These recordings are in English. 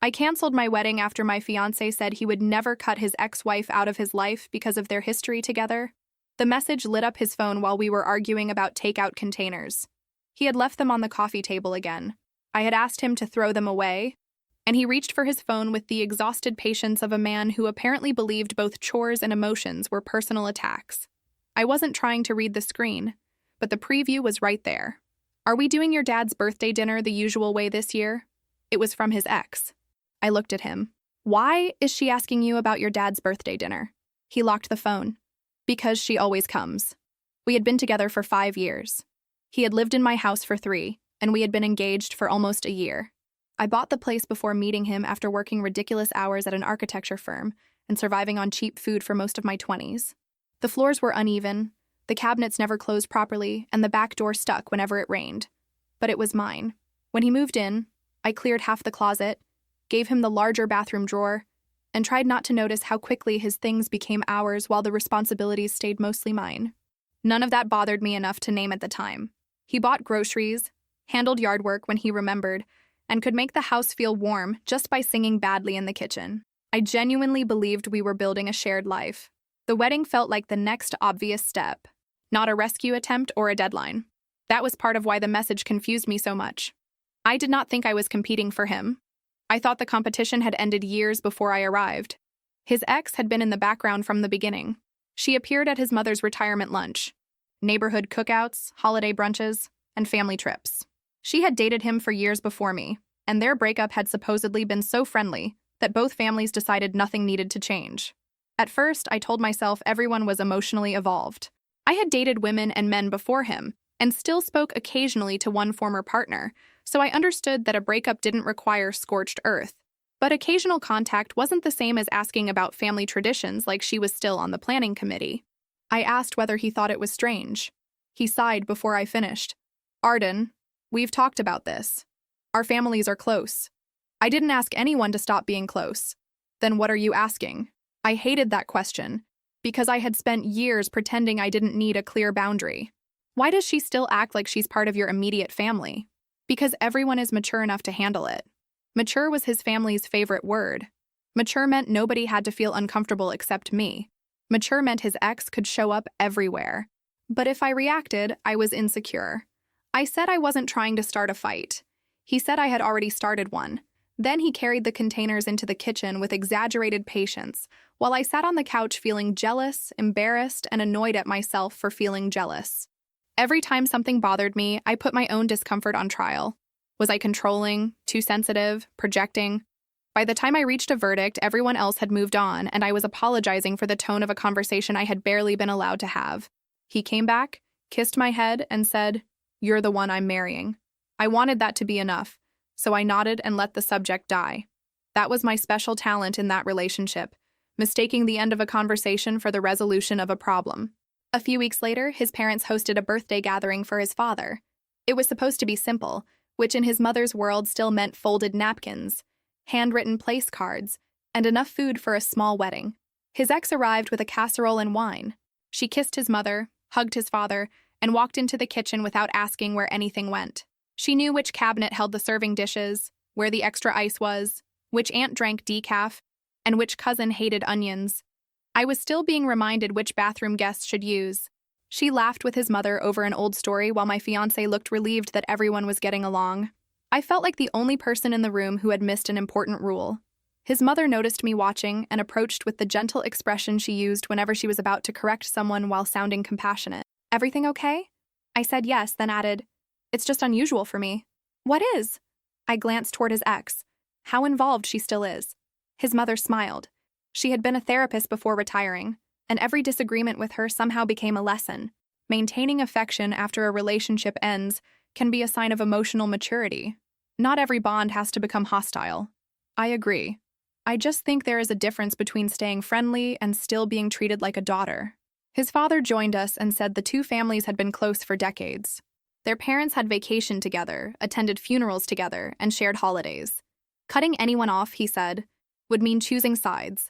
I canceled my wedding after my fiancé said he would never cut his ex-wife out of his life because of their history together. The message lit up his phone while we were arguing about takeout containers. He had left them on the coffee table again. I had asked him to throw them away, and he reached for his phone with the exhausted patience of a man who apparently believed both chores and emotions were personal attacks. I wasn't trying to read the screen, but the preview was right there. "Are we doing your dad's birthday dinner the usual way this year?" It was from his ex. I looked at him. "Why is she asking you about your dad's birthday dinner?" He locked the phone. "Because she always comes." We had been together for 5 years. He had lived in my house for 3, and we had been engaged for almost a year. I bought the place before meeting him after working ridiculous hours at an architecture firm and surviving on cheap food for most of my 20s. The floors were uneven, the cabinets never closed properly, and the back door stuck whenever it rained. But it was mine. When he moved in, I cleared half the closet, gave him the larger bathroom drawer, and tried not to notice how quickly his things became ours while the responsibilities stayed mostly mine. None of that bothered me enough to name at the time. He bought groceries, handled yard work when he remembered, and could make the house feel warm just by singing badly in the kitchen. I genuinely believed we were building a shared life. The wedding felt like the next obvious step, not a rescue attempt or a deadline. That was part of why the message confused me so much. I did not think I was competing for him. I thought the competition had ended years before I arrived. His ex had been in the background from the beginning. She appeared at his mother's retirement lunch, neighborhood cookouts, holiday brunches, and family trips. She had dated him for years before me, and their breakup had supposedly been so friendly that both families decided nothing needed to change. At first, I told myself everyone was emotionally evolved. I had dated women and men before him, and still spoke occasionally to one former partner, so I understood that a breakup didn't require scorched earth. But occasional contact wasn't the same as asking about family traditions like she was still on the planning committee. I asked whether he thought it was strange. He sighed before I finished. "Arden, we've talked about this. Our families are close. I didn't ask anyone to stop being close. Then what are you asking?" I hated that question, because I had spent years pretending I didn't need a clear boundary. Why does she still act like she's part of your immediate family? Because everyone is mature enough to handle it. Mature was his family's favorite word. Mature meant nobody had to feel uncomfortable except me. Mature meant his ex could show up everywhere. But if I reacted, I was insecure. I said I wasn't trying to start a fight. He said I had already started one. Then he carried the containers into the kitchen with exaggerated patience, while I sat on the couch feeling jealous, embarrassed, and annoyed at myself for feeling jealous. Every time something bothered me, I put my own discomfort on trial. Was I controlling, too sensitive, projecting? By the time I reached a verdict, everyone else had moved on, and I was apologizing for the tone of a conversation I had barely been allowed to have. He came back, kissed my head, and said, "You're the one I'm marrying." I wanted that to be enough, so I nodded and let the subject die. That was my special talent in that relationship, mistaking the end of a conversation for the resolution of a problem. A few weeks later, his parents hosted a birthday gathering for his father. It was supposed to be simple, which in his mother's world still meant folded napkins, handwritten place cards, and enough food for a small wedding. His ex arrived with a casserole and wine. She kissed his mother, hugged his father, and walked into the kitchen without asking where anything went. She knew which cabinet held the serving dishes, where the extra ice was, which aunt drank decaf, and which cousin hated onions. I was still being reminded which bathroom guests should use. She laughed with his mother over an old story while my fiancé looked relieved that everyone was getting along. I felt like the only person in the room who had missed an important rule. His mother noticed me watching and approached with the gentle expression she used whenever she was about to correct someone while sounding compassionate. "Everything okay?" I said yes, then added, "It's just unusual for me." "What is?" I glanced toward his ex. How involved she still is. His mother smiled. She had been a therapist before retiring, and every disagreement with her somehow became a lesson. Maintaining affection after a relationship ends can be a sign of emotional maturity. Not every bond has to become hostile. I agree. I just think there is a difference between staying friendly and still being treated like a daughter. His father joined us and said the two families had been close for decades. Their parents had vacationed together, attended funerals together, and shared holidays. Cutting anyone off, he said, would mean choosing sides.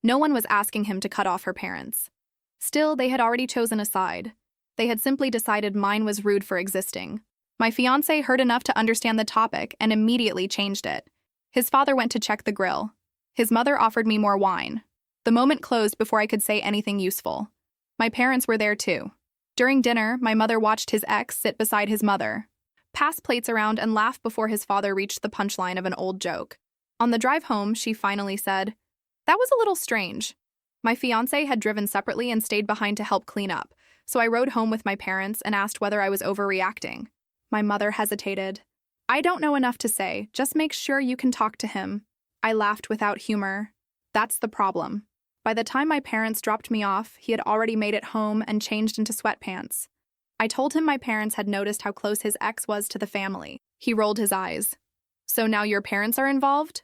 No one was asking him to cut off her parents. Still, they had already chosen a side. They had simply decided mine was rude for existing. My fiancé heard enough to understand the topic and immediately changed it. His father went to check the grill. His mother offered me more wine. The moment closed before I could say anything useful. My parents were there too. During dinner, my mother watched his ex sit beside his mother, pass plates around and laugh before his father reached the punchline of an old joke. On the drive home, she finally said, "That was a little strange." My fiancé had driven separately and stayed behind to help clean up, so I rode home with my parents and asked whether I was overreacting. My mother hesitated. "I don't know enough to say, just make sure you can talk to him." I laughed without humor. That's the problem. By the time my parents dropped me off, he had already made it home and changed into sweatpants. I told him my parents had noticed how close his ex was to the family. He rolled his eyes. "So now your parents are involved?"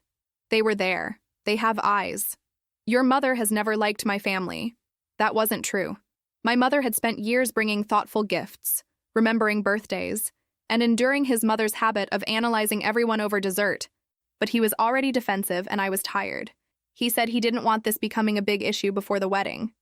"They were there. They have eyes." "Your mother has never liked my family." That wasn't true. My mother had spent years bringing thoughtful gifts, remembering birthdays, and enduring his mother's habit of analyzing everyone over dessert. But he was already defensive and I was tired. He said he didn't want this becoming a big issue before the wedding.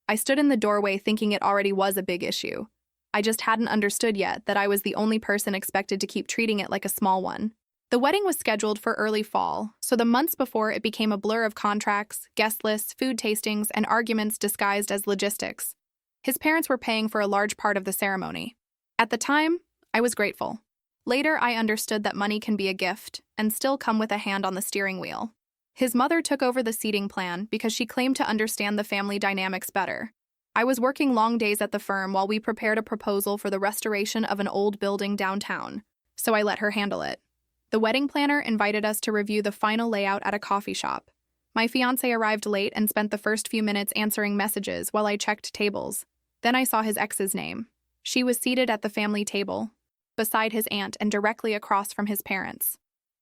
I stood in the doorway thinking it already was a big issue. I just hadn't understood yet that I was the only person expected to keep treating it like a small one. The wedding was scheduled for early fall, so the months before it became a blur of contracts, guest lists, food tastings, and arguments disguised as logistics. His parents were paying for a large part of the ceremony. At the time, I was grateful. Later, I understood that money can be a gift and still come with a hand on the steering wheel. His mother took over the seating plan because she claimed to understand the family dynamics better. I was working long days at the firm while we prepared a proposal for the restoration of an old building downtown, so I let her handle it. The wedding planner invited us to review the final layout at a coffee shop. My fiancé arrived late and spent the first few minutes answering messages while I checked tables. Then I saw his ex's name. She was seated at the family table, beside his aunt and directly across from his parents.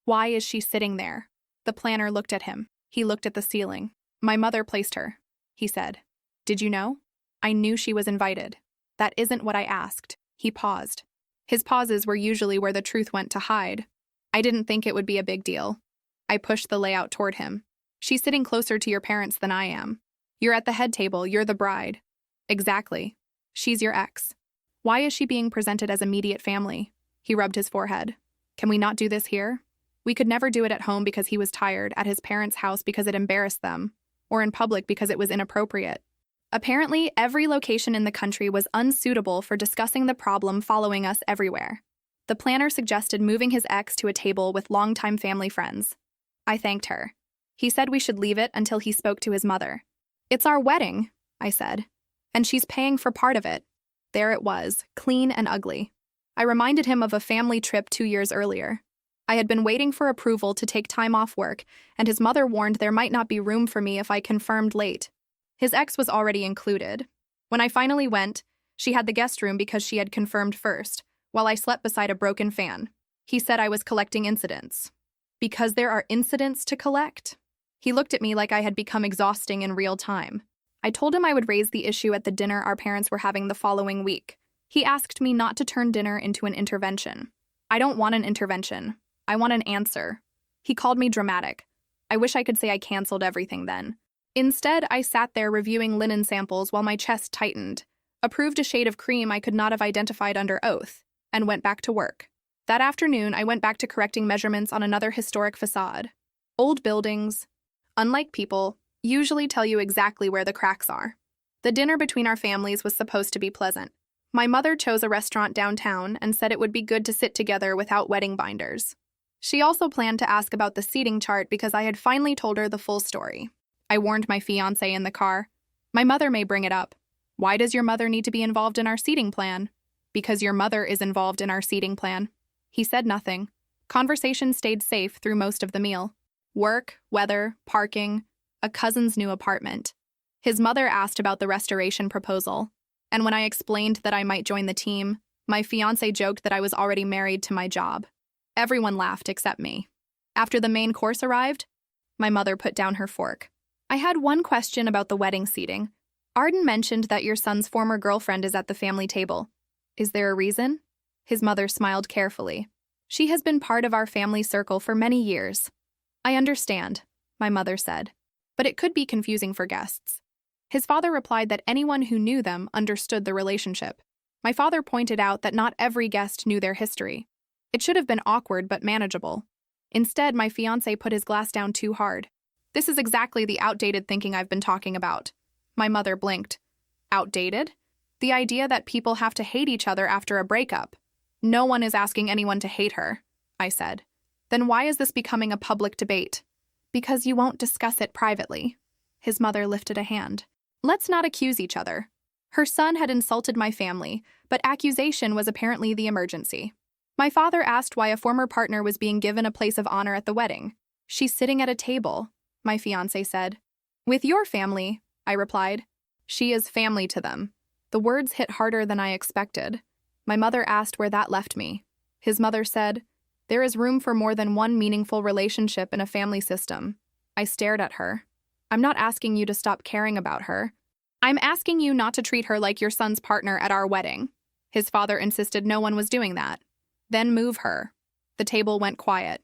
"Why is she sitting there?" The planner looked at him. He looked at the ceiling. "My mother placed her," he said. "Did you know?" "I knew she was invited." "That isn't what I asked." He paused. His pauses were usually where the truth went to hide. "I didn't think it would be a big deal." I pushed the layout toward him. "She's sitting closer to your parents than I am. You're at the head table, you're the bride." "Exactly. She's your ex." "Why is she being presented as immediate family?" He rubbed his forehead. "Can we not do this here?" We could never do it at home because he was tired, at his parents' house because it embarrassed them, or in public because it was inappropriate. Apparently, every location in the country was unsuitable for discussing the problem following us everywhere. The planner suggested moving his ex to a table with longtime family friends. I thanked her. He said we should leave it until he spoke to his mother. "It's our wedding," I said, "and she's paying for part of it." There it was, clean and ugly. I reminded him of a family trip 2 years earlier. I had been waiting for approval to take time off work, and his mother warned there might not be room for me if I confirmed late. His ex was already included. When I finally went, she had the guest room because she had confirmed first, while I slept beside a broken fan. He said I was collecting incidents. Because there are incidents to collect? He looked at me like I had become exhausting in real time. I told him I would raise the issue at the dinner our parents were having the following week. He asked me not to turn dinner into an intervention. I don't want an intervention. I want an answer. He called me dramatic. I wish I could say I canceled everything then. Instead, I sat there reviewing linen samples while my chest tightened, approved a shade of cream I could not have identified under oath, and went back to work. That afternoon, I went back to correcting measurements on another historic facade. Old buildings, unlike people, usually tell you exactly where the cracks are. The dinner between our families was supposed to be pleasant. My mother chose a restaurant downtown and said it would be good to sit together without wedding binders. She also planned to ask about the seating chart because I had finally told her the full story. I warned my fiancé in the car. "My mother may bring it up. Why does your mother need to be involved in our seating plan?" "Because your mother is involved in our seating plan." He said nothing. Conversation stayed safe through most of the meal. Work, weather, parking, a cousin's new apartment. His mother asked about the restoration proposal, and when I explained that I might join the team, my fiancé joked that I was already married to my job. Everyone laughed except me. After the main course arrived, my mother put down her fork. "I had one question about the wedding seating. Arden mentioned that your son's former girlfriend is at the family table. Is there a reason?" His mother smiled carefully. "She has been part of our family circle for many years." "I understand," my mother said, "but it could be confusing for guests." His father replied that anyone who knew them understood the relationship. My father pointed out that not every guest knew their history. It should have been awkward but manageable. Instead, my fiancé put his glass down too hard. This is exactly the outdated thinking I've been talking about. My mother blinked. Outdated? The idea that people have to hate each other after a breakup. No one is asking anyone to hate her, I said. Then why is this becoming a public debate? Because you won't discuss it privately. His mother lifted a hand. Let's not accuse each other. Her son had insulted my family, but accusation was apparently the emergency. My father asked why a former partner was being given a place of honor at the wedding. She's sitting at a table, my fiancé said. With your family, I replied. She is family to them. The words hit harder than I expected. My mother asked where that left me. His mother said, there is room for more than one meaningful relationship in a family system. I stared at her. I'm not asking you to stop caring about her. I'm asking you not to treat her like your son's partner at our wedding. His father insisted no one was doing that. Then move her. The table went quiet.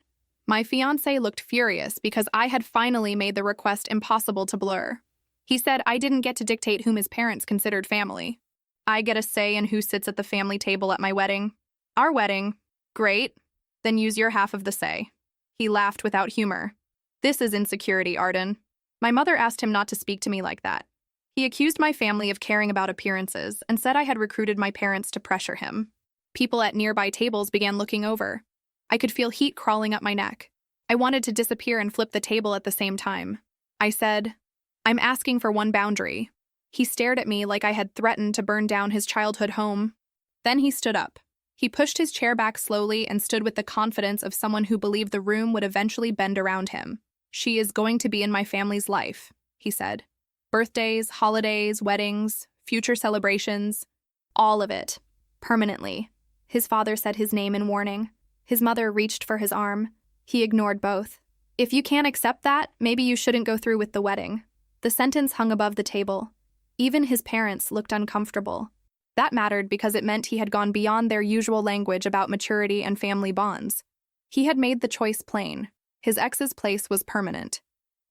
My fiancé looked furious because I had finally made the request impossible to blur. He said I didn't get to dictate whom his parents considered family. I get a say in who sits at the family table at my wedding. Our wedding. Great. Then use your half of the say. He laughed without humor. This is insecurity, Arden. My mother asked him not to speak to me like that. He accused my family of caring about appearances and said I had recruited my parents to pressure him. People at nearby tables began looking over. I could feel heat crawling up my neck. I wanted to disappear and flip the table at the same time. I said, I'm asking for one boundary. He stared at me like I had threatened to burn down his childhood home. Then he stood up. He pushed his chair back slowly and stood with the confidence of someone who believed the room would eventually bend around him. She is going to be in my family's life, he said. Birthdays, holidays, weddings, future celebrations, all of it. Permanently. His father said his name in warning. His mother reached for his arm. He ignored both. If you can't accept that, maybe you shouldn't go through with the wedding. The sentence hung above the table. Even his parents looked uncomfortable. That mattered because it meant he had gone beyond their usual language about maturity and family bonds. He had made the choice plain. His ex's place was permanent.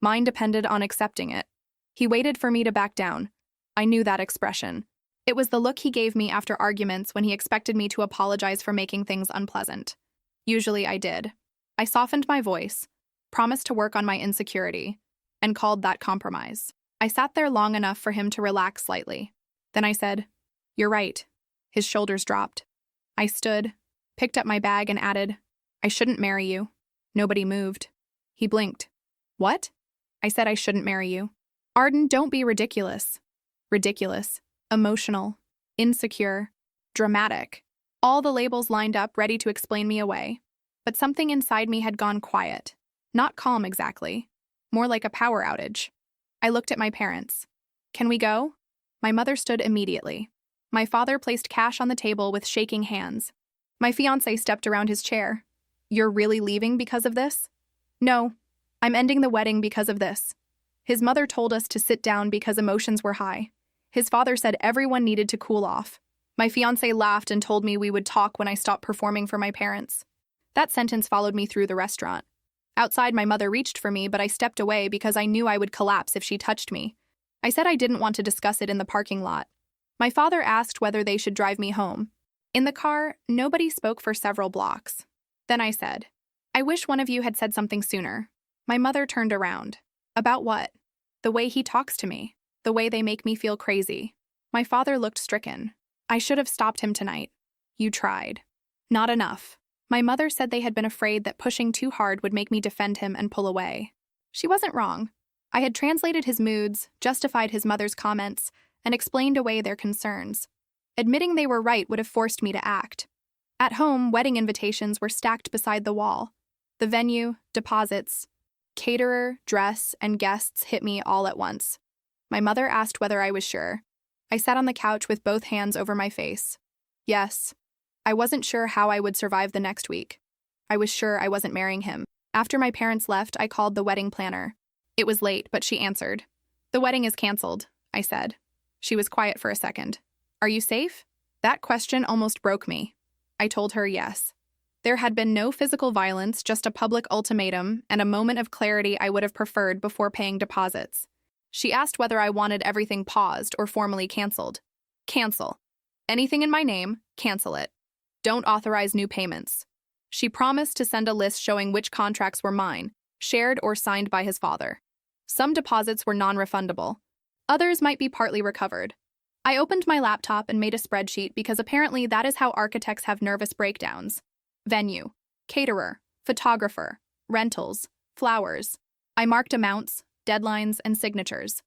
Mine depended on accepting it. He waited for me to back down. I knew that expression. It was the look he gave me after arguments when he expected me to apologize for making things unpleasant. Usually I did. I softened my voice, promised to work on my insecurity, and called that compromise. I sat there long enough for him to relax slightly. Then I said, You're right. His shoulders dropped. I stood, picked up my bag and added, I shouldn't marry you. Nobody moved. He blinked. What? I said I shouldn't marry you. Arden, don't be ridiculous. Ridiculous, emotional, insecure, dramatic. All the labels lined up ready to explain me away. But something inside me had gone quiet. Not calm exactly. More like a power outage. I looked at my parents. Can we go? My mother stood immediately. My father placed cash on the table with shaking hands. My fiancé stepped around his chair. You're really leaving because of this? No, I'm ending the wedding because of this. His mother told us to sit down because emotions were high. His father said everyone needed to cool off. My fiancé laughed and told me we would talk when I stopped performing for my parents. That sentence followed me through the restaurant. Outside, my mother reached for me, but I stepped away because I knew I would collapse if she touched me. I said I didn't want to discuss it in the parking lot. My father asked whether they should drive me home. In the car, nobody spoke for several blocks. Then I said, I wish one of you had said something sooner. My mother turned around. About what? The way he talks to me. The way they make me feel crazy. My father looked stricken. I should have stopped him tonight. You tried. Not enough. My mother said they had been afraid that pushing too hard would make me defend him and pull away. She wasn't wrong. I had translated his moods, justified his mother's comments, and explained away their concerns. Admitting they were right would have forced me to act. At home, wedding invitations were stacked beside the wall. The venue, deposits, caterer, dress, and guests hit me all at once. My mother asked whether I was sure. I sat on the couch with both hands over my face. Yes. I wasn't sure how I would survive the next week. I was sure I wasn't marrying him. After my parents left, I called the wedding planner. It was late, but she answered. The wedding is canceled, I said. She was quiet for a second. Are you safe? That question almost broke me. I told her yes. There had been no physical violence, just a public ultimatum and a moment of clarity I would have preferred before paying deposits. She asked whether I wanted everything paused or formally canceled. Cancel. Anything in my name, cancel it. Don't authorize new payments. She promised to send a list showing which contracts were mine, shared or signed by his father. Some deposits were non-refundable. Others might be partly recovered. I opened my laptop and made a spreadsheet because apparently that is how architects have nervous breakdowns. Venue, caterer, photographer, rentals, flowers. I marked amounts, deadlines, and signatures.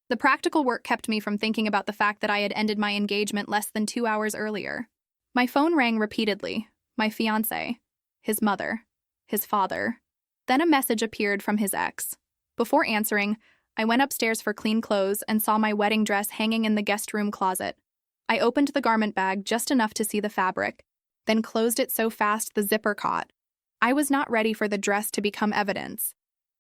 The practical work kept me from thinking about the fact that I had ended my engagement less than 2 hours earlier. My phone rang repeatedly. My fiancé, his mother, his father. Then a message appeared from his ex. Before answering, I went upstairs for clean clothes and saw my wedding dress hanging in the guest room closet. I opened the garment bag just enough to see the fabric, then closed it so fast the zipper caught. I was not ready for the dress to become evidence.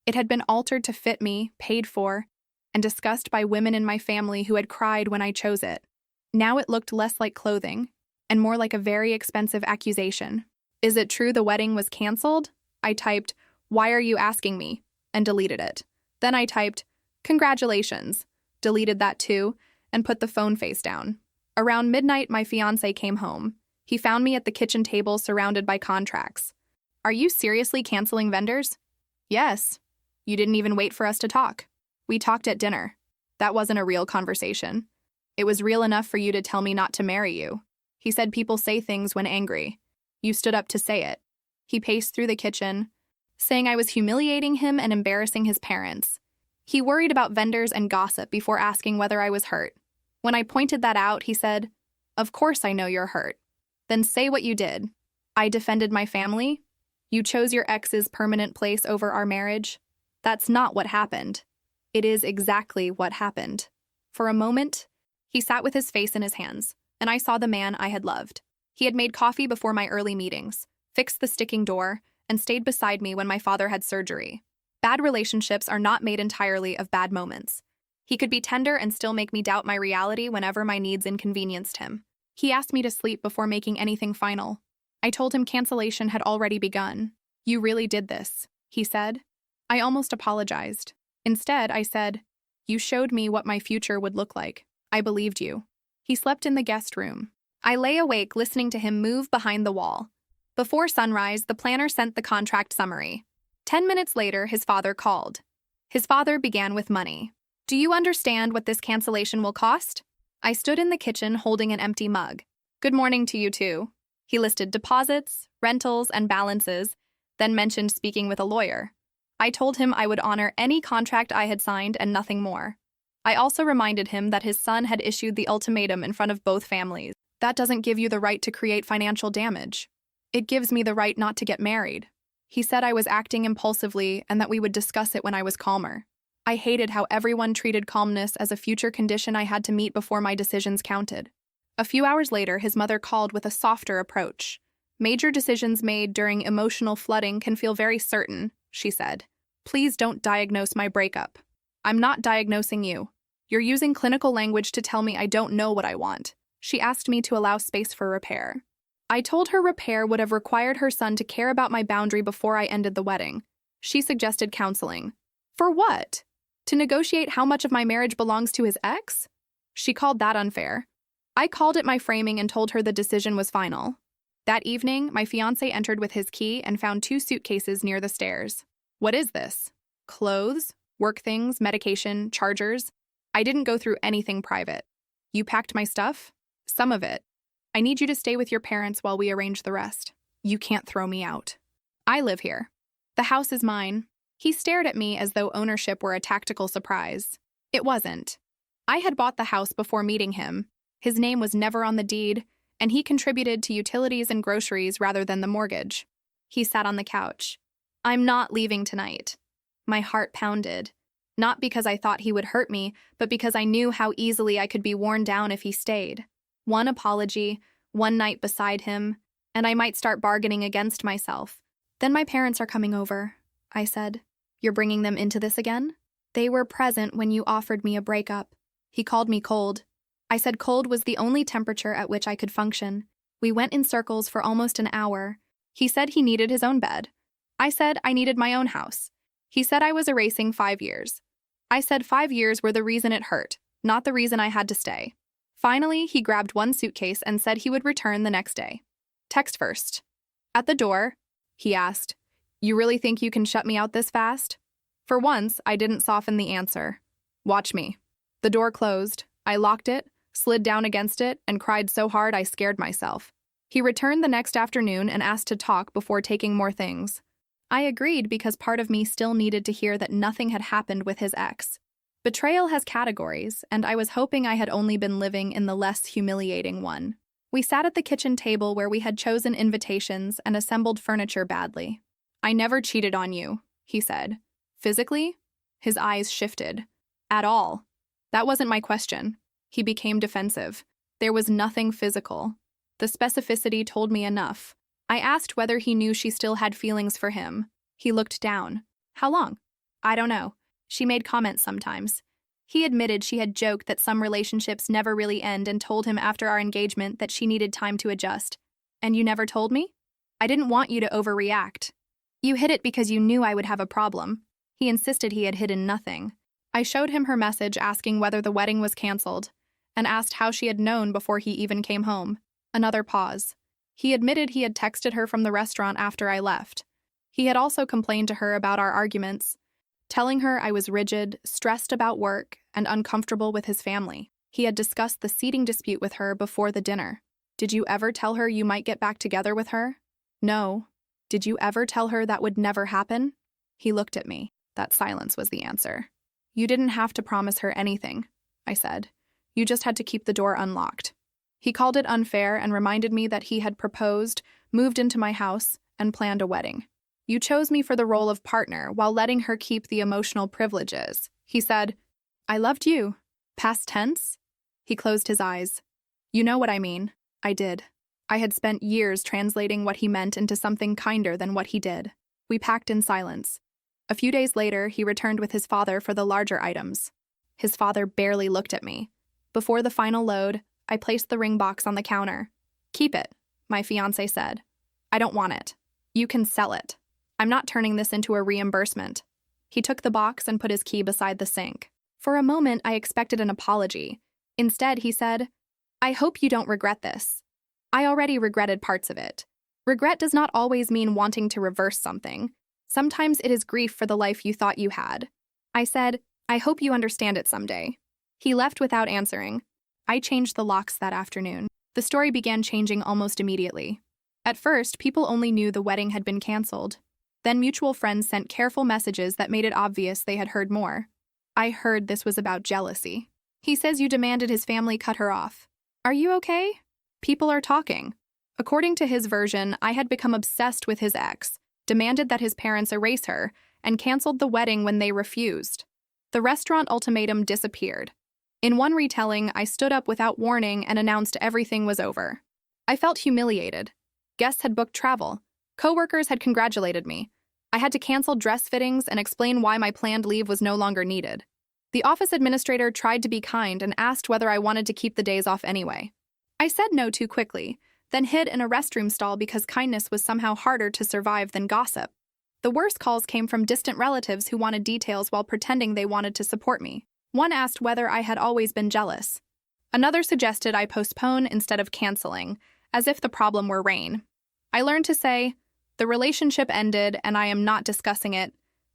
It had been altered to fit me, paid for, and discussed by women in my family who had cried when I chose it. Now it looked less like clothing, and more like a very expensive accusation. Is it true the wedding was canceled? I typed, "Why are you asking me?" and deleted it. Then I typed, "Congratulations," deleted that too, and put the phone face down. Around midnight, my fiancé came home. He found me at the kitchen table surrounded by contracts. "Are you seriously canceling vendors?" "Yes. You didn't even wait for us to talk. We talked at dinner. That wasn't a real conversation. It was real enough for you to tell me not to marry you. He said people say things when angry. You stood up to say it." He paced through the kitchen, saying I was humiliating him and embarrassing his parents. He worried about vendors and gossip before asking whether I was hurt. When I pointed that out, he said, "Of course I know you're hurt. Then say what you did." I defended my family. "You chose your ex's permanent place over our marriage." That's not what happened. It is exactly what happened. For a moment, he sat with his face in his hands, and I saw the man I had loved. He had made coffee before my early meetings, fixed the sticking door, and stayed beside me when my father had surgery. Bad relationships are not made entirely of bad moments. He could be tender and still make me doubt my reality whenever my needs inconvenienced him. He asked me to sleep before making anything final. I told him cancellation had already begun. "You really did this," he said. I almost apologized. Instead, I said, "You showed me what my future would look like. I believed you." He slept in the guest room. I lay awake listening to him move behind the wall. Before sunrise, the planner sent the contract summary. 10 minutes later, his father called. His father began with money. "Do you understand what this cancellation will cost?" I stood in the kitchen holding an empty mug. "Good morning to you too." He listed deposits, rentals, and balances, then mentioned speaking with a lawyer. I told him I would honor any contract I had signed and nothing more. I also reminded him that his son had issued the ultimatum in front of both families. "That doesn't give you the right to create financial damage. It gives me the right not to get married." He said I was acting impulsively and that we would discuss it when I was calmer. I hated how everyone treated calmness as a future condition I had to meet before my decisions counted. A few hours later, his mother called with a softer approach. "Major decisions made during emotional flooding can feel very certain," she said. "Please don't diagnose my breakup. I'm not diagnosing you. You're using clinical language to tell me I don't know what I want." She asked me to allow space for repair. I told her repair would have required her son to care about my boundary before I ended the wedding. She suggested counseling. For what? To negotiate how much of my marriage belongs to his ex? She called that unfair. I called it my framing and told her the decision was final. That evening, my fiancé entered with his key and found 2 suitcases near the stairs. "What is this?" "Clothes, work things, medication, chargers. I didn't go through anything private." "You packed my stuff?" "Some of it. I need you to stay with your parents while we arrange the rest. You can't throw me out. I live here. The house is mine." He stared at me as though ownership were a tactical surprise. It wasn't. I had bought the house before meeting him. His name was never on the deed, and he contributed to utilities and groceries rather than the mortgage. He sat on the couch. "I'm not leaving tonight." My heart pounded. Not because I thought he would hurt me, but because I knew how easily I could be worn down if he stayed. One apology, one night beside him, and I might start bargaining against myself. "Then my parents are coming over," I said. "You're bringing them into this again?" "They were present when you offered me a breakup." He called me cold. I said cold was the only temperature at which I could function. We went in circles for almost an hour. He said he needed his own bed. I said I needed my own house. He said I was erasing 5 years. I said 5 years were the reason it hurt, not the reason I had to stay. Finally, he grabbed one suitcase and said he would return the next day. Text first. At the door, He asked. You really think you can shut me out this fast? For once, I didn't soften the answer. Watch me. The door closed. I locked it, slid down against it, and cried so hard I scared myself. He returned the next afternoon and asked to talk before taking more things. I agreed because part of me still needed to hear that nothing had happened with his ex. Betrayal has categories, and I was hoping I had only been living in the less humiliating one. We sat at the kitchen table where we had chosen invitations and assembled furniture badly. I never cheated on you, he said. Physically? His eyes shifted. At all. That wasn't my question. He became defensive. There was nothing physical. The specificity told me enough. I asked whether he knew she still had feelings for him. He looked down. How long? I don't know. She made comments sometimes. He admitted she had joked that some relationships never really end and told him after our engagement that she needed time to adjust. And you never told me? I didn't want you to overreact. You hid it because you knew I would have a problem. He insisted he had hidden nothing. I showed him her message asking whether the wedding was canceled, and asked how she had known before he even came home. Another pause. He admitted he had texted her from the restaurant after I left. He had also complained to her about our arguments, telling her I was rigid, stressed about work, and uncomfortable with his family. He had discussed the seating dispute with her before the dinner. Did you ever tell her you might get back together with her? No. Did you ever tell her that would never happen? He looked at me. That silence was the answer. You didn't have to promise her anything, I said. You just had to keep the door unlocked. He called it unfair and reminded me that he had proposed, moved into my house, and planned a wedding. You chose me for the role of partner while letting her keep the emotional privileges. He said, I loved you. Past tense? He closed his eyes. You know what I mean. I did. I had spent years translating what he meant into something kinder than what he did. We packed in silence. A few days later, he returned with his father for the larger items. His father barely looked at me. Before the final load, I placed the ring box on the counter. Keep it, my fiancé said. I don't want it. You can sell it. I'm not turning this into a reimbursement. He took the box and put his key beside the sink. For a moment, I expected an apology. Instead, he said, I hope you don't regret this. I already regretted parts of it. Regret does not always mean wanting to reverse something. Sometimes it is grief for the life you thought you had. I said, I hope you understand it someday. He left without answering. I changed the locks that afternoon. The story began changing almost immediately. At first, people only knew the wedding had been canceled. Then mutual friends sent careful messages that made it obvious they had heard more. I heard this was about jealousy. He says you demanded his family cut her off. Are you okay? People are talking. According to his version, I had become obsessed with his ex, demanded that his parents erase her, and canceled the wedding when they refused. The restaurant ultimatum disappeared. In one retelling, I stood up without warning and announced everything was over. I felt humiliated. Guests had booked travel. Coworkers had congratulated me. I had to cancel dress fittings and explain why my planned leave was no longer needed. The office administrator tried to be kind and asked whether I wanted to keep the days off anyway. I said no too quickly, then hid in a restroom stall because kindness was somehow harder to survive than gossip. The worst calls came from distant relatives who wanted details while pretending they wanted to support me. One asked whether I had always been jealous. Another suggested I postpone instead of canceling, as if the problem were rain. I learned to say, the relationship ended and I am not discussing it,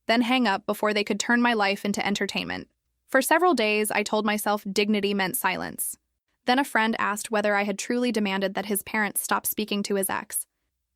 then hang up before they could turn my life into entertainment. For several days, I told myself dignity meant silence. Then a friend asked whether I had truly demanded that his parents stop speaking to his ex.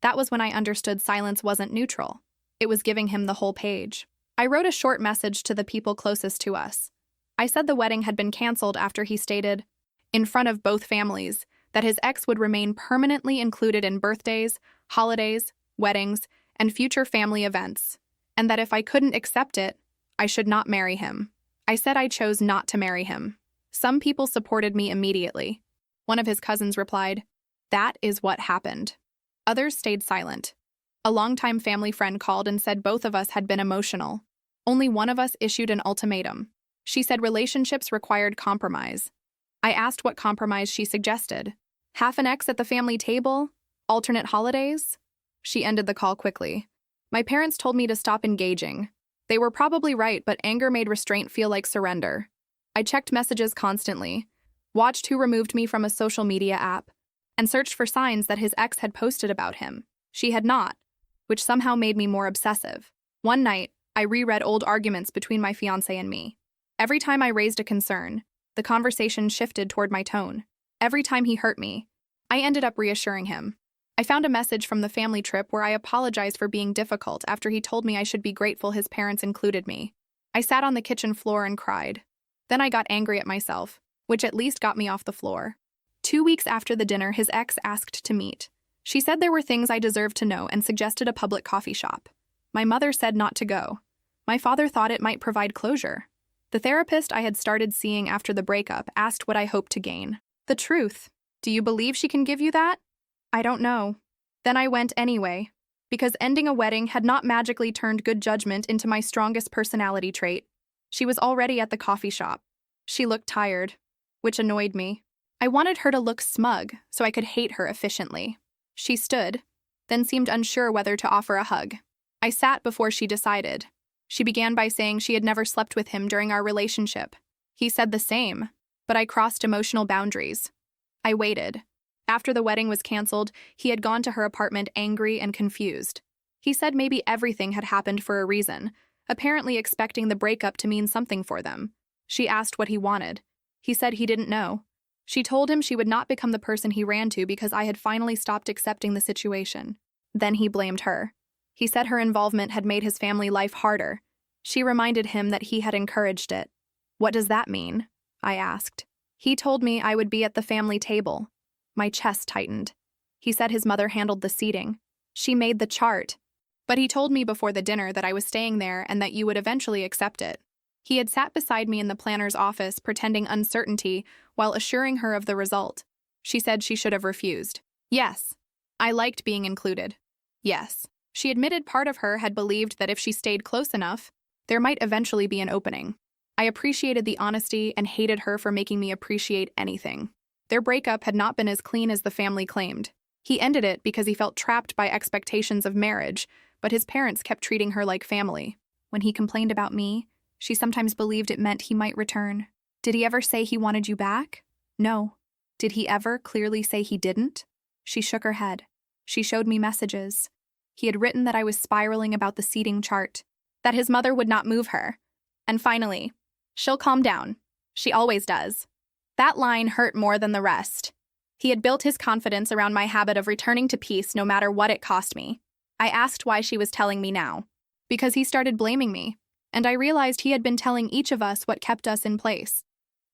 That was when I understood silence wasn't neutral. It was giving him the whole page. I wrote a short message to the people closest to us. I said the wedding had been canceled after he stated, in front of both families, that his ex would remain permanently included in birthdays, holidays, weddings, and future family events, and that if I couldn't accept it, I should not marry him. I said I chose not to marry him. Some people supported me immediately. One of his cousins replied, "That is what happened." Others stayed silent. A longtime family friend called and said both of us had been emotional. Only one of us issued an ultimatum. She said relationships required compromise. I asked what compromise she suggested. Half an ex at the family table? Alternate holidays? She ended the call quickly. My parents told me to stop engaging. They were probably right, but anger made restraint feel like surrender. I checked messages constantly, watched who removed me from a social media app, and searched for signs that his ex had posted about him. She had not, which somehow made me more obsessive. One night, I reread old arguments between my fiancé and me. Every time I raised a concern, the conversation shifted toward my tone. Every time he hurt me, I ended up reassuring him. I found a message from the family trip where I apologized for being difficult after he told me I should be grateful his parents included me. I sat on the kitchen floor and cried. Then I got angry at myself, which at least got me off the floor. 2 weeks after the dinner, his ex asked to meet. She said there were things I deserved to know and suggested a public coffee shop. My mother said not to go. My father thought it might provide closure. The therapist I had started seeing after the breakup asked what I hoped to gain. The truth. Do you believe she can give you that? I don't know. Then I went anyway, because ending a wedding had not magically turned good judgment into my strongest personality trait. She was already at the coffee shop. She looked tired, which annoyed me. I wanted her to look smug so I could hate her efficiently. She stood, then seemed unsure whether to offer a hug. I sat before she decided. She began by saying she had never slept with him during our relationship. He said the same, but I crossed emotional boundaries. I waited. After the wedding was canceled, he had gone to her apartment angry and confused. He said maybe everything had happened for a reason, apparently expecting the breakup to mean something for them. She asked what he wanted. He said he didn't know. She told him she would not become the person he ran to because I had finally stopped accepting the situation. Then he blamed her. He said her involvement had made his family life harder. She reminded him that he had encouraged it. What does that mean? I asked. He told me I would be at the family table. My chest tightened. He said his mother handled the seating. She made the chart. But he told me before the dinner that I was staying there and that you would eventually accept it. He had sat beside me in the planner's office pretending uncertainty while assuring her of the result. She said she should have refused. Yes. I liked being included. Yes. She admitted part of her had believed that if she stayed close enough, there might eventually be an opening. I appreciated the honesty and hated her for making me appreciate anything. Their breakup had not been as clean as the family claimed. He ended it because he felt trapped by expectations of marriage, but his parents kept treating her like family. When he complained about me, she sometimes believed it meant he might return. Did he ever say he wanted you back? No. Did he ever clearly say he didn't? She shook her head. She showed me messages. He had written that I was spiraling about the seating chart, that his mother would not move her. And finally, she'll calm down. She always does. That line hurt more than the rest. He had built his confidence around my habit of returning to peace no matter what it cost me. I asked why she was telling me now. Because he started blaming me, and I realized he had been telling each of us what kept us in place.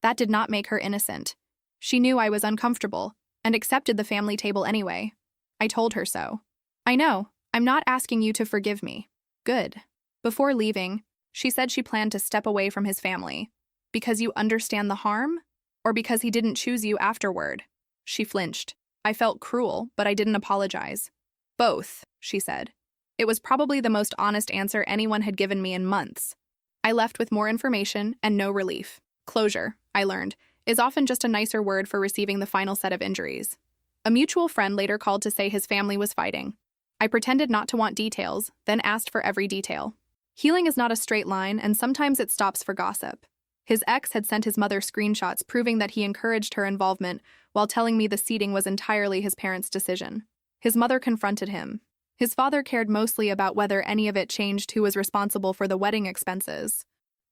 That did not make her innocent. She knew I was uncomfortable, and accepted the family table anyway. I told her so. I know, I'm not asking you to forgive me. Good. Before leaving, she said she planned to step away from his family. Because you understand the harm? Or because he didn't choose you afterward? She flinched. I felt cruel, but I didn't apologize. Both, she said. It was probably the most honest answer anyone had given me in months. I left with more information and no relief. Closure, I learned, is often just a nicer word for receiving the final set of injuries. A mutual friend later called to say his family was fighting. I pretended not to want details, then asked for every detail. Healing is not a straight line, and sometimes it stops for gossip. His ex had sent his mother screenshots proving that he encouraged her involvement while telling me the seating was entirely his parents' decision. His mother confronted him. His father cared mostly about whether any of it changed who was responsible for the wedding expenses,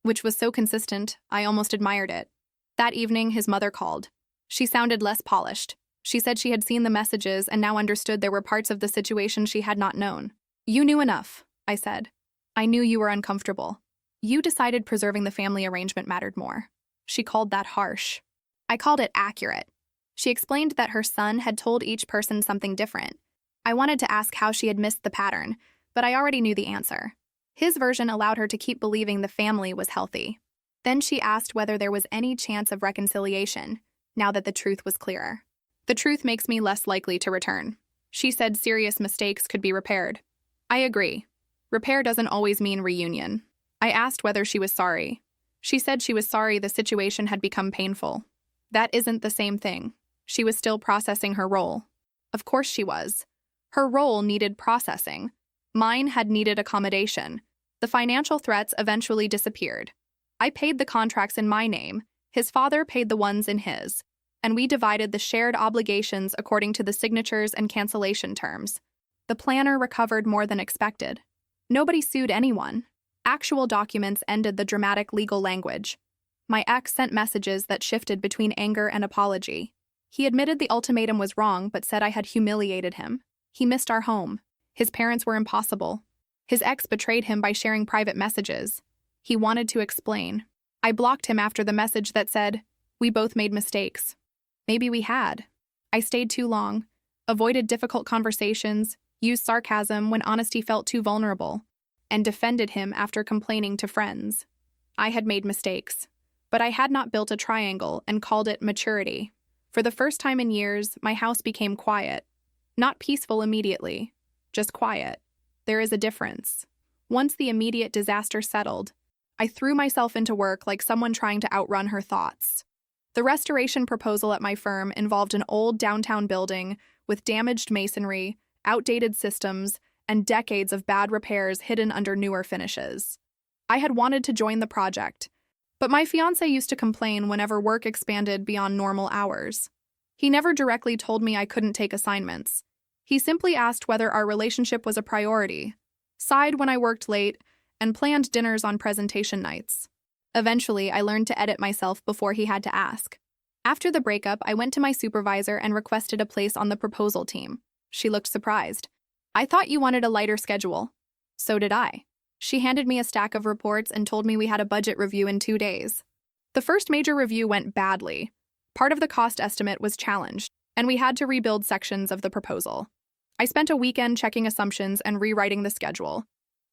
which was so consistent, I almost admired it. That evening, his mother called. She sounded less polished. She said she had seen the messages and now understood there were parts of the situation she had not known. You knew enough, I said. I knew you were uncomfortable. You decided preserving the family arrangement mattered more. She called that harsh. I called it accurate. She explained that her son had told each person something different. I wanted to ask how she had missed the pattern, but I already knew the answer. His version allowed her to keep believing the family was healthy. Then she asked whether there was any chance of reconciliation, now that the truth was clearer. The truth makes me less likely to return. She said serious mistakes could be repaired. I agree. Repair doesn't always mean reunion. I asked whether she was sorry. She said she was sorry the situation had become painful. That isn't the same thing. She was still processing her role. Of course she was. Her role needed processing. Mine had needed accommodation. The financial threats eventually disappeared. I paid the contracts in my name. His father paid the ones in his. And we divided the shared obligations according to the signatures and cancellation terms. The planner recovered more than expected. Nobody sued anyone. Actual documents ended the dramatic legal language. My ex sent messages that shifted between anger and apology. He admitted the ultimatum was wrong, but said I had humiliated him. He missed our home. His parents were impossible. His ex betrayed him by sharing private messages. He wanted to explain. I blocked him after the message that said, "We both made mistakes." Maybe we had. I stayed too long, avoided difficult conversations, used sarcasm when honesty felt too vulnerable, and defended him after complaining to friends. I had made mistakes, but I had not built a triangle and called it maturity. For the first time in years, my house became quiet. Not peaceful immediately, just quiet. There is a difference. Once the immediate disaster settled, I threw myself into work like someone trying to outrun her thoughts. The restoration proposal at my firm involved an old downtown building with damaged masonry, outdated systems, and decades of bad repairs hidden under newer finishes. I had wanted to join the project, but my fiancé used to complain whenever work expanded beyond normal hours. He never directly told me I couldn't take assignments. He simply asked whether our relationship was a priority, sighed when I worked late, and planned dinners on presentation nights. Eventually, I learned to edit myself before he had to ask. After the breakup, I went to my supervisor and requested a place on the proposal team. She looked surprised. "I thought you wanted a lighter schedule." So did I. She handed me a stack of reports and told me we had a budget review in 2 days. The first major review went badly. Part of the cost estimate was challenged, and we had to rebuild sections of the proposal. I spent a weekend checking assumptions and rewriting the schedule.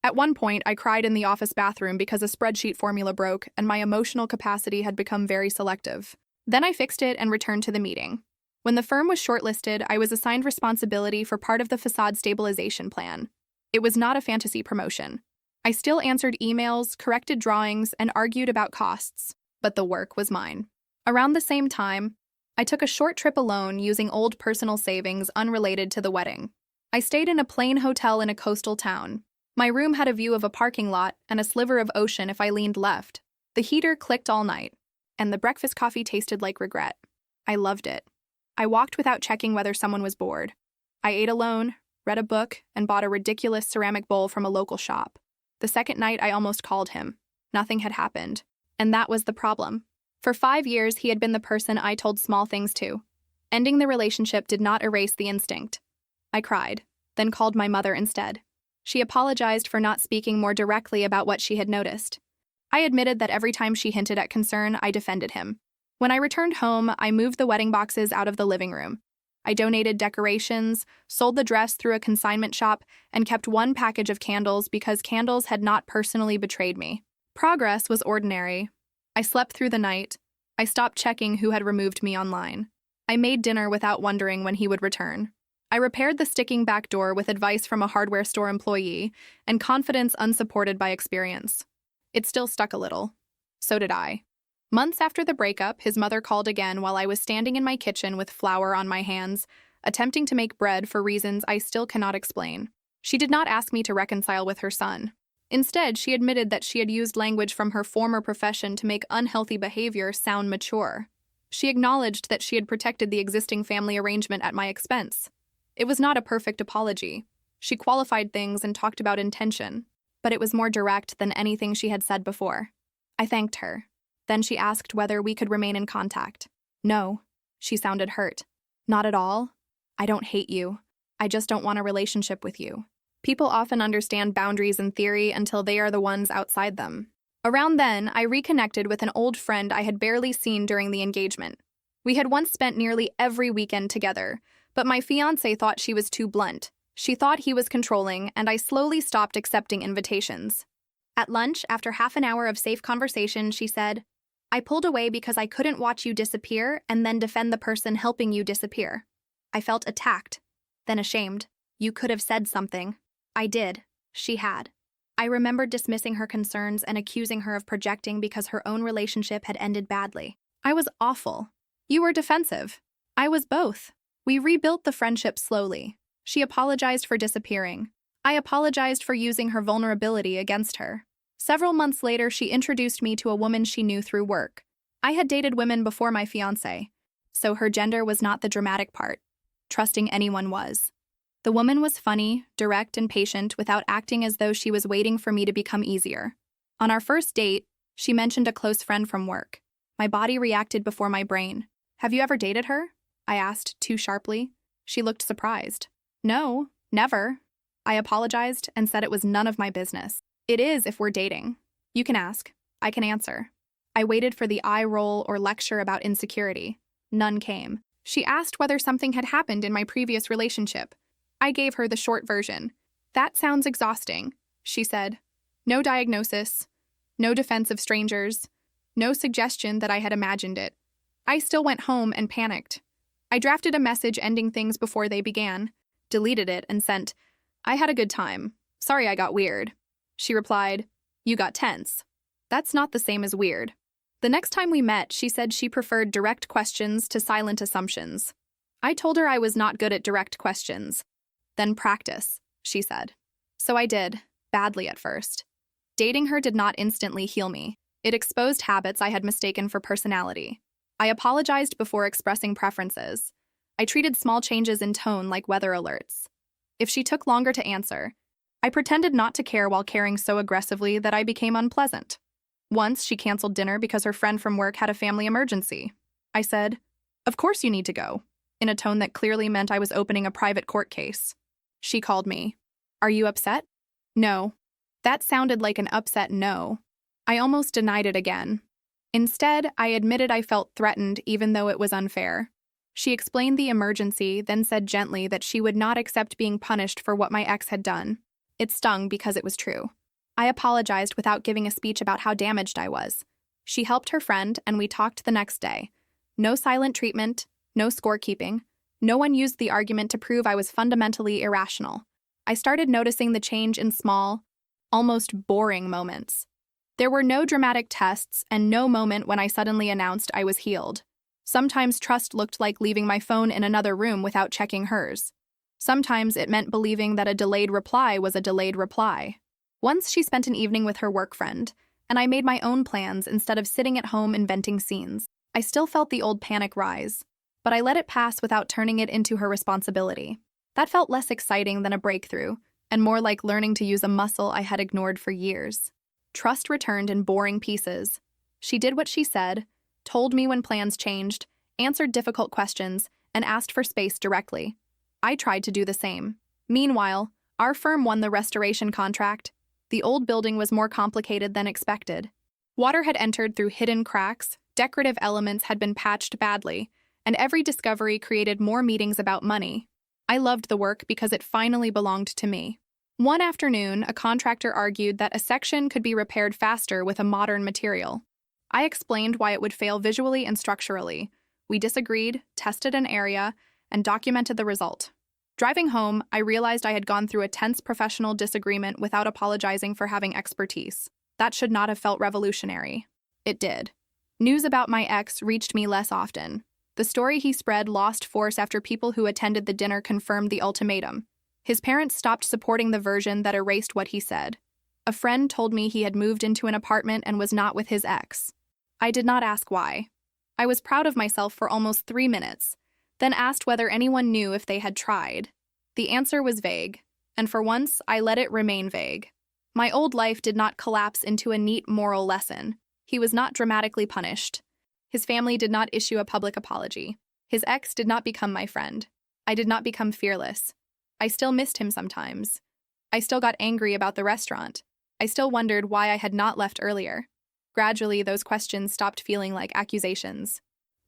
At one point, I cried in the office bathroom because a spreadsheet formula broke and my emotional capacity had become very selective. Then I fixed it and returned to the meeting. When the firm was shortlisted, I was assigned responsibility for part of the facade stabilization plan. It was not a fantasy promotion. I still answered emails, corrected drawings, and argued about costs, but the work was mine. Around the same time, I took a short trip alone using old personal savings unrelated to the wedding. I stayed in a plain hotel in a coastal town. My room had a view of a parking lot and a sliver of ocean if I leaned left. The heater clicked all night, and the breakfast coffee tasted like regret. I loved it. I walked without checking whether someone was bored. I ate alone, read a book, and bought a ridiculous ceramic bowl from a local shop. The second night, I almost called him. Nothing had happened. And that was the problem. For 5 years, he had been the person I told small things to. Ending the relationship did not erase the instinct. I cried, then called my mother instead. She apologized for not speaking more directly about what she had noticed. I admitted that every time she hinted at concern, I defended him. When I returned home, I moved the wedding boxes out of the living room. I donated decorations, sold the dress through a consignment shop, and kept one package of candles because candles had not personally betrayed me. Progress was ordinary. I slept through the night. I stopped checking who had removed me online. I made dinner without wondering when he would return. I repaired the sticking back door with advice from a hardware store employee and confidence unsupported by experience. It still stuck a little. So did I. Months after the breakup, his mother called again while I was standing in my kitchen with flour on my hands, attempting to make bread for reasons I still cannot explain. She did not ask me to reconcile with her son. Instead, she admitted that she had used language from her former profession to make unhealthy behavior sound mature. She acknowledged that she had protected the existing family arrangement at my expense. It was not a perfect apology. She qualified things and talked about intention, but it was more direct than anything she had said before. I thanked her. Then she asked whether we could remain in contact. No. She sounded hurt. Not at all. I don't hate you. I just don't want a relationship with you. People often understand boundaries in theory until they are the ones outside them. Around then, I reconnected with an old friend I had barely seen during the engagement. We had once spent nearly every weekend together, but my fiancé thought she was too blunt. She thought he was controlling, and I slowly stopped accepting invitations. At lunch, after half an hour of safe conversation, she said, "I pulled away because I couldn't watch you disappear and then defend the person helping you disappear. I felt attacked, then ashamed. You could have said something." I did. She had. I remembered dismissing her concerns and accusing her of projecting because her own relationship had ended badly. I was awful. You were defensive. I was both. We rebuilt the friendship slowly. She apologized for disappearing. I apologized for using her vulnerability against her. Several months later, she introduced me to a woman she knew through work. I had dated women before my fiancé, so her gender was not the dramatic part. Trusting anyone was. The woman was funny, direct, and patient without acting as though she was waiting for me to become easier. On our first date, she mentioned a close friend from work. My body reacted before my brain. "Have you ever dated her?" I asked too sharply. She looked surprised. "No, never." I apologized and said it was none of my business. "It is if we're dating. You can ask. I can answer." I waited for the eye roll or lecture about insecurity. None came. She asked whether something had happened in my previous relationship. I gave her the short version. "That sounds exhausting," she said. No diagnosis, no defense of strangers, no suggestion that I had imagined it. I still went home and panicked. I drafted a message ending things before they began, deleted it, and sent, "I had a good time. Sorry I got weird." She replied, "You got tense." That's not the same as weird. The next time we met, she said she preferred direct questions to silent assumptions. I told her I was not good at direct questions. "Then practice," she said. So I did, badly at first. Dating her did not instantly heal me. It exposed habits I had mistaken for personality. I apologized before expressing preferences. I treated small changes in tone like weather alerts. If she took longer to answer, I pretended not to care while caring so aggressively that I became unpleasant. Once, she canceled dinner because her friend from work had a family emergency. I said, "Of course you need to go," in a tone that clearly meant I was opening a private court case. She called me. "Are you upset?" "No." That sounded like an upset no. I almost denied it again. Instead, I admitted I felt threatened even though it was unfair. She explained the emergency, then said gently that she would not accept being punished for what my ex had done. It stung because it was true. I apologized without giving a speech about how damaged I was. She helped her friend, and we talked the next day. No silent treatment, no scorekeeping. No one used the argument to prove I was fundamentally irrational. I started noticing the change in small, almost boring moments. There were no dramatic tests and no moment when I suddenly announced I was healed. Sometimes trust looked like leaving my phone in another room without checking hers. Sometimes it meant believing that a delayed reply was a delayed reply. Once she spent an evening with her work friend, and I made my own plans instead of sitting at home inventing scenes. I still felt the old panic rise, but I let it pass without turning it into her responsibility. That felt less exciting than a breakthrough, and more like learning to use a muscle I had ignored for years. Trust returned in boring pieces. She did what she said, told me when plans changed, answered difficult questions, and asked for space directly. I tried to do the same. Meanwhile, our firm won the restoration contract. The old building was more complicated than expected. Water had entered through hidden cracks, decorative elements had been patched badly, and every discovery created more meetings about money. I loved the work because it finally belonged to me. One afternoon, a contractor argued that a section could be repaired faster with a modern material. I explained why it would fail visually and structurally. We disagreed, tested an area, and documented the result. Driving home, I realized I had gone through a tense professional disagreement without apologizing for having expertise. That should not have felt revolutionary. It did. News about my ex reached me less often. The story he spread lost force after people who attended the dinner confirmed the ultimatum. His parents stopped supporting the version that erased what he said. A friend told me he had moved into an apartment and was not with his ex. I did not ask why. I was proud of myself for almost 3 minutes, then asked whether anyone knew if they had tried. The answer was vague, and for once, I let it remain vague. My old life did not collapse into a neat moral lesson. He was not dramatically punished. His family did not issue a public apology. His ex did not become my friend. I did not become fearless. I still missed him sometimes. I still got angry about the restaurant. I still wondered why I had not left earlier. Gradually, those questions stopped feeling like accusations.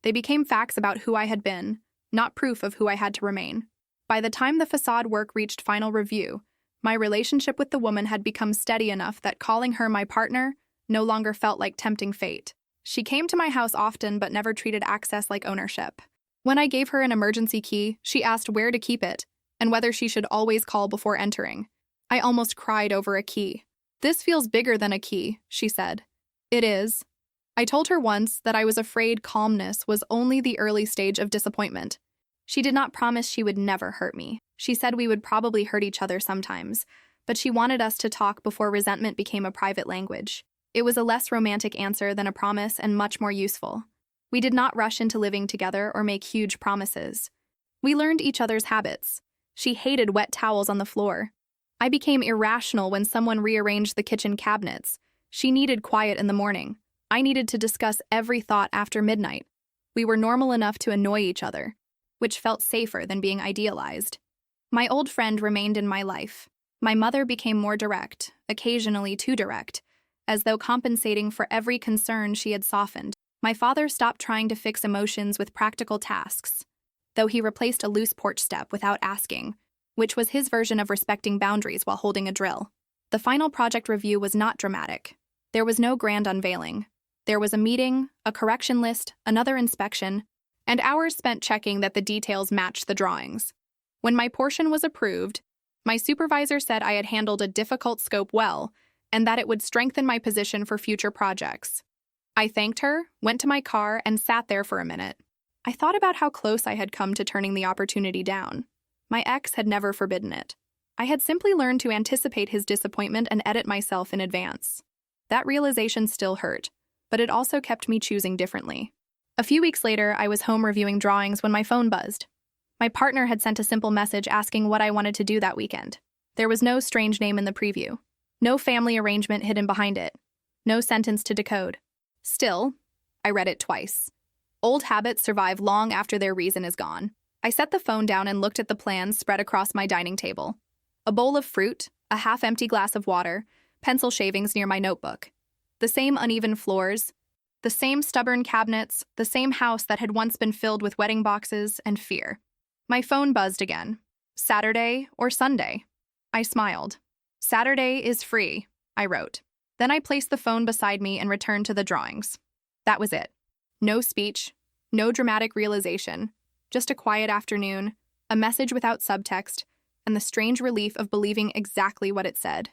They became facts about who I had been, not proof of who I had to remain. By the time the facade work reached final review, my relationship with the woman had become steady enough that calling her my partner no longer felt like tempting fate. She came to my house often but never treated access like ownership. When I gave her an emergency key, she asked where to keep it and whether she should always call before entering. I almost cried over a key. "This feels bigger than a key," she said. "It is." I told her once that I was afraid calmness was only the early stage of disappointment. She did not promise she would never hurt me. She said we would probably hurt each other sometimes, but she wanted us to talk before resentment became a private language. It was a less romantic answer than a promise and much more useful. We did not rush into living together or make huge promises. We learned each other's habits. She hated wet towels on the floor. I became irrational when someone rearranged the kitchen cabinets. She needed quiet in the morning. I needed to discuss every thought after midnight. We were normal enough to annoy each other, which felt safer than being idealized. My old friend remained in my life. My mother became more direct, occasionally too direct, as though compensating for every concern she had softened. My father stopped trying to fix emotions with practical tasks, though he replaced a loose porch step without asking, which was his version of respecting boundaries while holding a drill. The final project review was not dramatic. There was no grand unveiling. There was a meeting, a correction list, another inspection, and hours spent checking that the details matched the drawings. When my portion was approved, my supervisor said I had handled a difficult scope well, and that it would strengthen my position for future projects. I thanked her, went to my car, and sat there for a minute. I thought about how close I had come to turning the opportunity down. My ex had never forbidden it. I had simply learned to anticipate his disappointment and edit myself in advance. That realization still hurt, but it also kept me choosing differently. A few weeks later, I was home reviewing drawings when my phone buzzed. My partner had sent a simple message asking what I wanted to do that weekend. There was no strange name in the preview, no family arrangement hidden behind it, no sentence to decode. Still, I read it twice. Old habits survive long after their reason is gone. I set the phone down and looked at the plans spread across my dining table. A bowl of fruit, a half-empty glass of water, pencil shavings near my notebook. The same uneven floors, the same stubborn cabinets, the same house that had once been filled with wedding boxes and fear. My phone buzzed again. Saturday or Sunday? I smiled. Saturday is free, I wrote. Then I placed the phone beside me and returned to the drawings. That was it. No speech, no dramatic realization, just a quiet afternoon, a message without subtext, and the strange relief of believing exactly what it said.